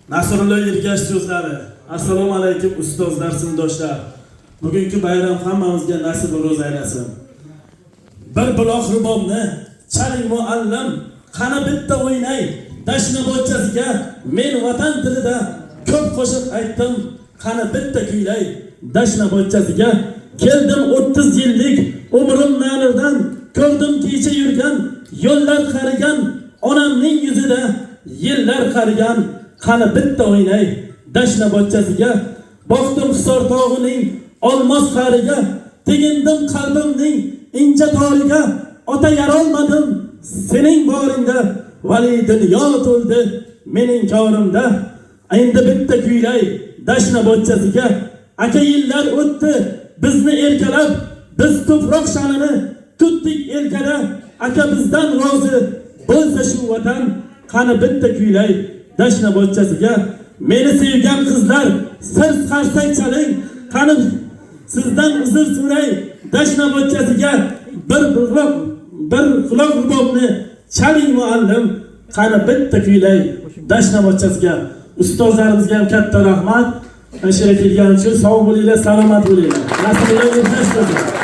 Nasrullo Ergash so'zlari. Assalomu alaykum ustozlar, sinfdoshlar. Bugungi bayram hammamizga nasib va ro'z aylasin. Bir buloq rubobni chaling muallim, qani bitta o'ynay. Dashna bochasiga men vatan tilida ko'p qo'shiq aytdim, qani bitta kuylay. Dashna bochasiga keldim 30 yillik umrim naridan, ko'rdim kecha yurgan yo'llar qarigan, onamning yuzida yillar qarigan, qani bitta o'ynay. Dashna bochasiga boqdim Hisor tog'ining olmos qariga, tegindim qalbimning inja toriga, ota yarolmadim sening boringda, vali dunyo to'ldi mening korimda. Endi bitta kuylay dashna bochasiga, aka yillar o'tdi bizni erkalab, biz tuproq sha'nini tutdik elkada, aka bizdan rozi bo'lsa shu vatan, qani bitta kuylay dashna bochasiga. Meni sevgan qizlar siz qarsak chaling, qani sizdan uzr so'ray. Dashna bochasiga bir quloq rubobni chaling muallim, qani bitta kuylay dashna bochasiga. Ustozlarimizga ham katta rahmat. Ashira kelgan uchun sog' bo'linglar, salomat bo'linglar. Nasrullo Ergash so'zlari.